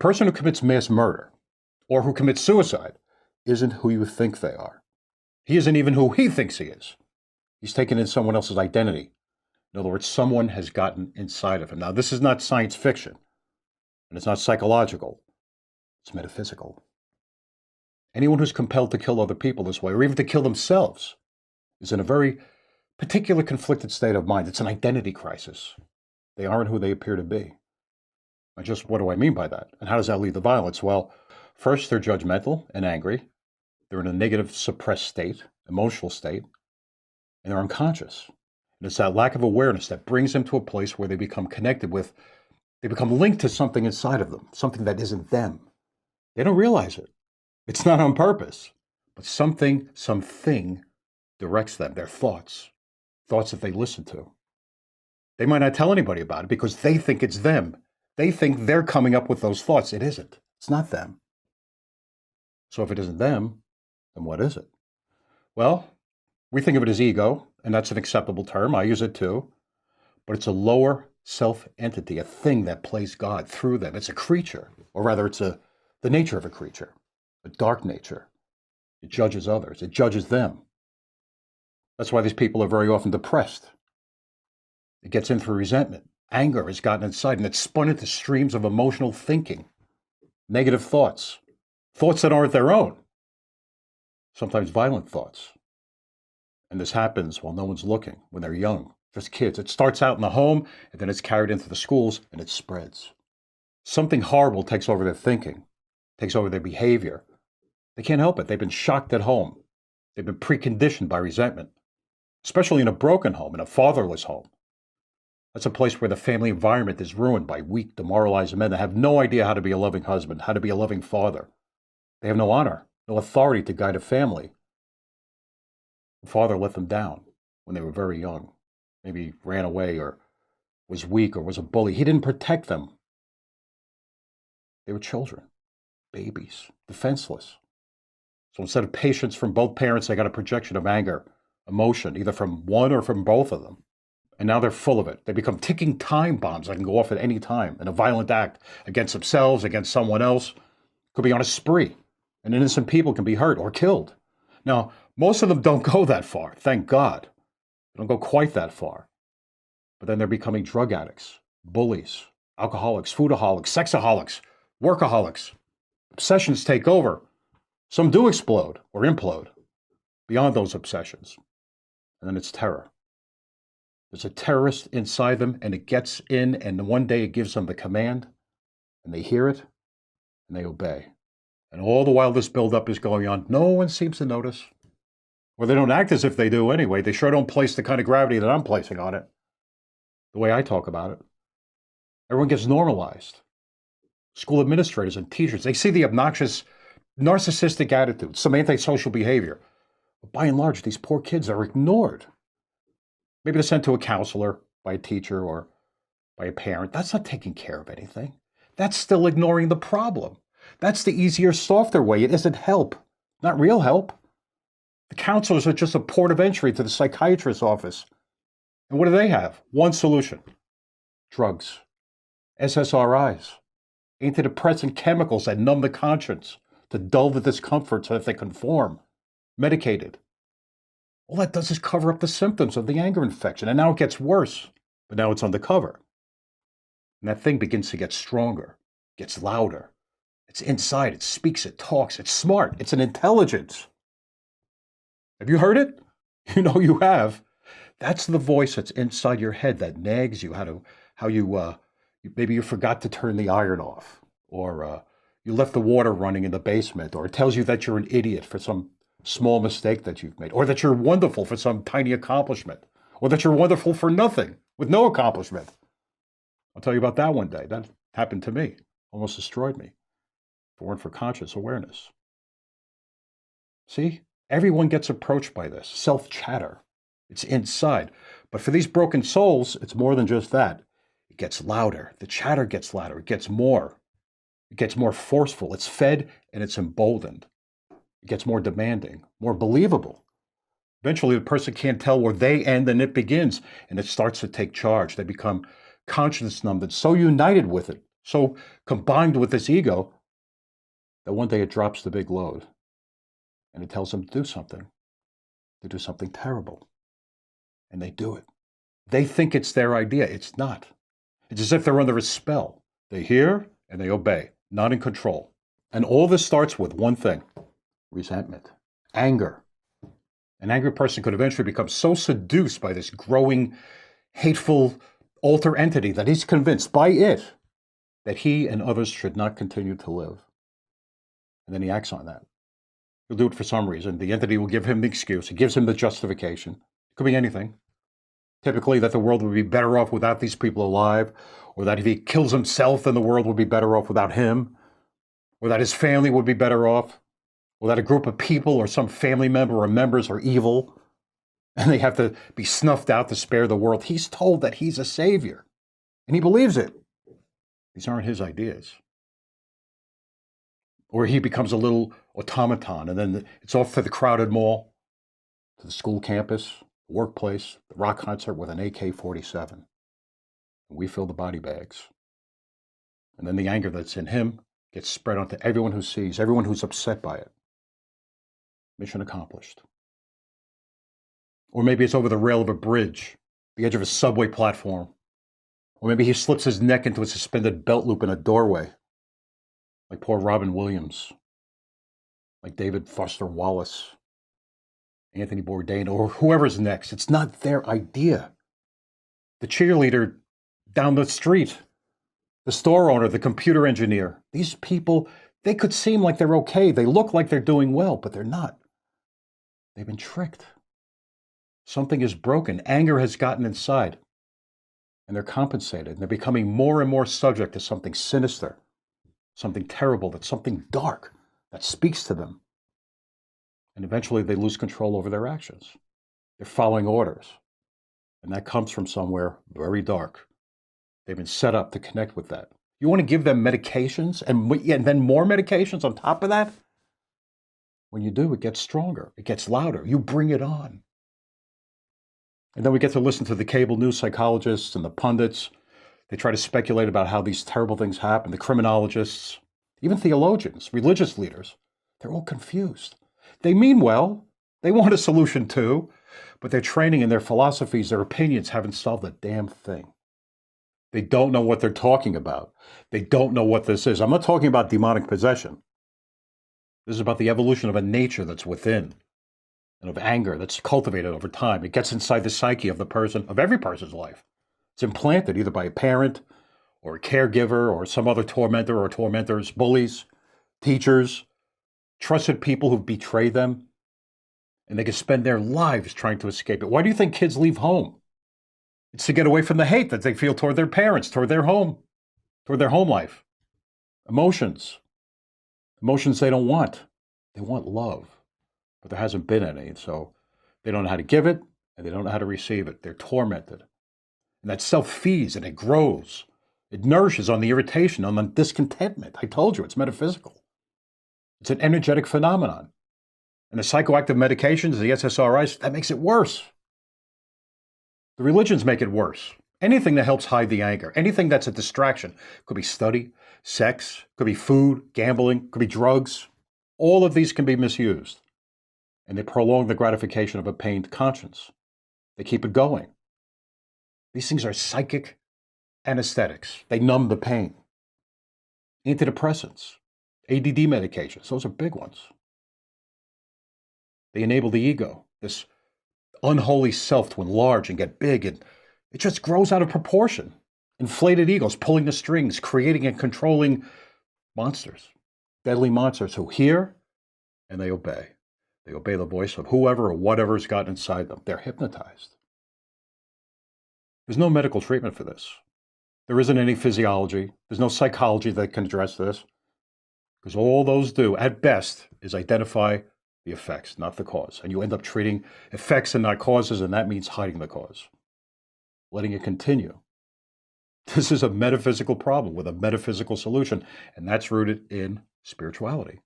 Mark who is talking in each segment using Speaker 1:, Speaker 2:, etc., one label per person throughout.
Speaker 1: person who commits mass murder or who commits suicide isn't who you think they are. He isn't even who he thinks he is. He's taken in someone else's identity. In other words, someone has gotten inside of him. Now, this is not science fiction, and it's not psychological. It's metaphysical. Anyone who's compelled to kill other people this way, or even to kill themselves, is in a very particular conflicted state of mind. It's an identity crisis. They aren't who they appear to be. And just what do I mean by that? And how does that lead to violence? Well, first, they're judgmental and angry. They're in a negative, suppressed state, emotional state, and they're unconscious. And it's that lack of awareness that brings them to a place where they become connected with, they become linked to something inside of them, something that isn't them. They don't realize it. It's not on purpose, but something directs them, their thoughts that they listen to. They might not tell anybody about it because they think it's them. They think they're coming up with those thoughts. It isn't. It's not them. So if it isn't them, then what is it? Well, we think of it as ego, and that's an acceptable term. I use it too. But it's a lower self-entity, a thing that plays God through them. It's a creature, or rather it's the nature of a creature, a dark nature. It judges others. It judges them. That's why these people are very often depressed. It gets in through resentment. Anger has gotten inside, and it's spun into streams of emotional thinking, negative thoughts that aren't their own, sometimes violent thoughts. And this happens while no one's looking, when they're young, just kids. It starts out in the home, and then it's carried into the schools, and it spreads. Something horrible takes over their thinking, takes over their behavior. They can't help it. They've been shocked at home. They've been preconditioned by resentment, especially in a broken home, in a fatherless home. That's a place where the family environment is ruined by weak, demoralized men that have no idea how to be a loving husband, how to be a loving father. They have no honor, no authority to guide a family. The father let them down when they were very young. Maybe ran away or was weak or was a bully. He didn't protect them. They were children, babies, defenseless. So instead of patience from both parents, they got a projection of anger, emotion, either from one or from both of them. And now they're full of it. They become ticking time bombs that can go off at any time in a violent act against themselves, against someone else. Could be on a spree. And innocent people can be hurt or killed. Now, most of them don't go that far, thank God. They don't go quite that far. But then they're becoming drug addicts, bullies, alcoholics, foodaholics, sexaholics, workaholics. Obsessions take over. Some do explode or implode beyond those obsessions. And then it's terror. There's a terrorist inside them, and it gets in, and one day it gives them the command, and they hear it, and they obey. And all the while this buildup is going on, no one seems to notice. Or they don't act as if they do anyway. They sure don't place the kind of gravity that I'm placing on it, the way I talk about it. Everyone gets normalized. School administrators and teachers, they see the obnoxious, narcissistic attitudes, some antisocial behavior. But by and large, these poor kids are ignored. Maybe they're sent to a counselor by a teacher or by a parent. That's not taking care of anything. That's still ignoring the problem. That's the easier, softer way. It isn't help, not real help. The counselors are just a port of entry to the psychiatrist's office. And what do they have? One solution: drugs, SSRIs, antidepressant chemicals that numb the conscience, to dull the discomfort so that they conform, medicated. All that does is cover up the symptoms of the anger infection, and now it gets worse, but now it's undercover. And that thing begins to get stronger, gets louder. It's inside, it speaks, it talks, it's smart, it's an intelligence. Have you heard it? You know you have. That's the voice that's inside your head that nags you maybe you forgot to turn the iron off, or you left the water running in the basement, or it tells you that you're an idiot for some small mistake that you've made, or that you're wonderful for some tiny accomplishment, or that you're wonderful for nothing with no accomplishment. I'll tell you about that one day. That happened to me, almost destroyed me, if it weren't for conscious awareness. See, everyone gets approached by this self-chatter. It's inside. But for these broken souls, it's more than just that. It gets louder. The chatter gets louder. It gets more. It gets more forceful. It's fed and it's emboldened. It gets more demanding, more believable. Eventually, the person can't tell where they end and it begins, and it starts to take charge. They become conscience numbed and so united with it So combined with this ego, that one day it drops the big load and it tells them to do something terrible. And they do it. They think it's their idea. It's not. It's as if they're under a spell. They hear and they obey, not in control. And all this starts with one thing: resentment, anger. An angry person could eventually become so seduced by this growing, hateful alter entity that he's convinced by it that he and others should not continue to live. And then he acts on that. He'll do it for some reason. The entity will give him the excuse. It gives him the justification. It could be anything. Typically that the world would be better off without these people alive, or that if he kills himself, then the world would be better off without him, or that his family would be better off, or that a group of people or some family member or members are evil, and they have to be snuffed out to spare the world. He's told that he's a savior, and he believes it. These aren't his ideas. Or he becomes a little automaton, and then it's off to the crowded mall, to the school campus, the workplace, the rock concert with an AK-47. And we fill the body bags. And then the anger that's in him gets spread onto everyone who sees, everyone who's upset by it. Mission accomplished. Or maybe it's over the rail of a bridge, the edge of a subway platform. Or maybe he slips his neck into a suspended belt loop in a doorway, like poor Robin Williams, like David Foster Wallace, Anthony Bourdain, or whoever's next. It's not their idea. The cheerleader down the street, the store owner, the computer engineer, these people, they could seem like they're okay. They look like they're doing well, but they're not. They've been tricked. Something is broken. Anger has gotten inside. And they're compensated. And they're becoming more and more subject to something sinister, something terrible, that's something dark that speaks to them. And eventually they lose control over their actions. They're following orders. And that comes from somewhere very dark. They've been set up to connect with that. You want to give them medications and then more medications on top of that? When you do, it gets stronger. It gets louder. You bring it on. And then we get to listen to the cable news psychologists and the pundits. They try to speculate about how these terrible things happen. The criminologists, even theologians, religious leaders, they're all confused. They mean well. They want a solution too. But their training and their philosophies, their opinions haven't solved a damn thing. They don't know what they're talking about. They don't know what this is. I'm not talking about demonic possession. This is about the evolution of a nature that's within, and of anger that's cultivated over time. It gets inside the psyche of the person, of every person's life. It's implanted either by a parent or a caregiver or some other tormentor or tormentors, bullies, teachers, trusted people who've betrayed them. And they can spend their lives trying to escape it. Why do you think kids leave home? It's to get away from the hate that they feel toward their parents, toward their home life. Emotions they don't want. They want love, but there hasn't been any. So they don't know how to give it, and they don't know how to receive it. They're tormented. And that self feeds and it grows. It nourishes on the irritation, on the discontentment. I told you, it's metaphysical. It's an energetic phenomenon. And the psychoactive medications, the SSRIs, that makes it worse. The religions make it worse. Anything that helps hide the anger, anything that's a distraction, could be study, sex, could be food, gambling, could be drugs. All of these can be misused. And they prolong the gratification of a pained conscience. They keep it going. These things are psychic anesthetics. They numb the pain. Antidepressants, ADD medications, those are big ones. They enable the ego, this unholy self, to enlarge and get big, and it just grows out of proportion. Inflated egos pulling the strings, creating and controlling monsters, deadly monsters who hear and they obey. They obey the voice of whoever or whatever's gotten inside them. They're hypnotized. There's no medical treatment for this. There isn't any physiology. There's no psychology that can address this. Because all those do, at best, is identify the effects, not the cause. And you end up treating effects and not causes, and that means hiding the cause, letting it continue. This is a metaphysical problem with a metaphysical solution, and that's rooted in spirituality.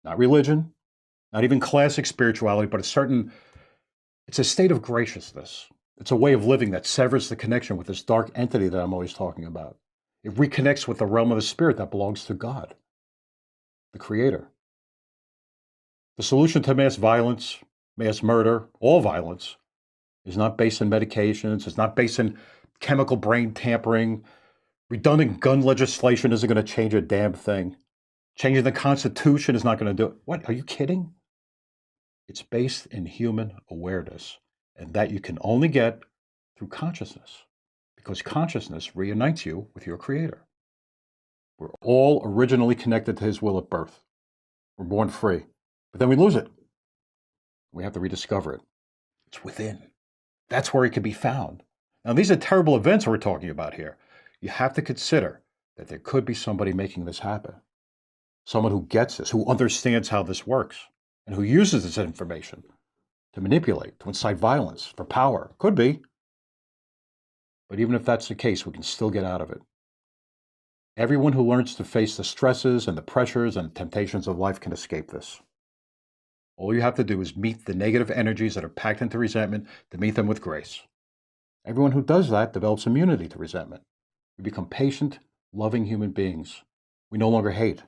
Speaker 1: Not religion, not even classic spirituality, but it's a state of graciousness. It's a way of living that severs the connection with this dark entity that I'm always talking about. It reconnects with the realm of the spirit that belongs to God, the Creator. The solution to mass violence, mass murder, all violence, is not based in medications. It's not based in chemical brain tampering. Redundant gun legislation isn't going to change a damn thing. Changing the Constitution is not going to do it. What? Are you kidding? It's based in human awareness, and that you can only get through consciousness, because consciousness reunites you with your Creator. We're all originally connected to His will at birth. We're born free, but then we lose it. We have to rediscover it. It's within. That's where it can be found. Now, these are terrible events we're talking about here. You have to consider that there could be somebody making this happen. Someone who gets this, who understands how this works, and who uses this information to manipulate, to incite violence, for power. Could be. But even if that's the case, we can still get out of it. Everyone who learns to face the stresses and the pressures and temptations of life can escape this. All you have to do is meet the negative energies that are packed into resentment, to meet them with grace. Everyone who does that develops immunity to resentment. We become patient, loving human beings. We no longer hate.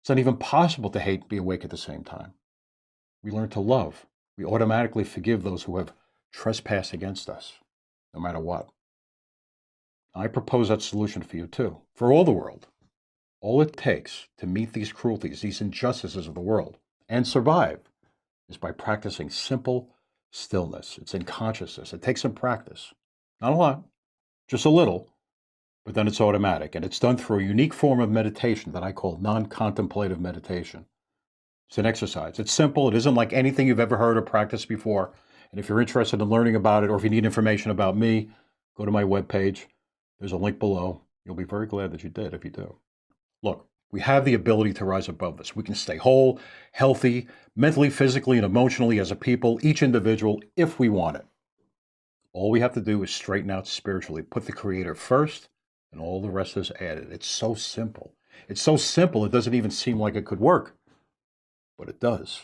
Speaker 1: It's not even possible to hate and be awake at the same time. We learn to love. We automatically forgive those who have trespassed against us, no matter what. I propose that solution for you too, for all the world. All it takes to meet these cruelties, these injustices of the world, and survive, is by practicing simple stillness. It's in consciousness. It takes some practice. Not a lot, just a little, but then it's automatic. And it's done through a unique form of meditation that I call non-contemplative meditation. It's an exercise. It's simple. It isn't like anything you've ever heard or practiced before. And if you're interested in learning about it, or if you need information about me, go to my webpage. There's a link below. You'll be very glad that you did if you do. Look, we have the ability to rise above this. We can stay whole, healthy, mentally, physically, and emotionally as a people, each individual, if we want it. All we have to do is straighten out spiritually, put the Creator first, and all the rest is added. It's so simple. It's so simple, it doesn't even seem like it could work, but it does.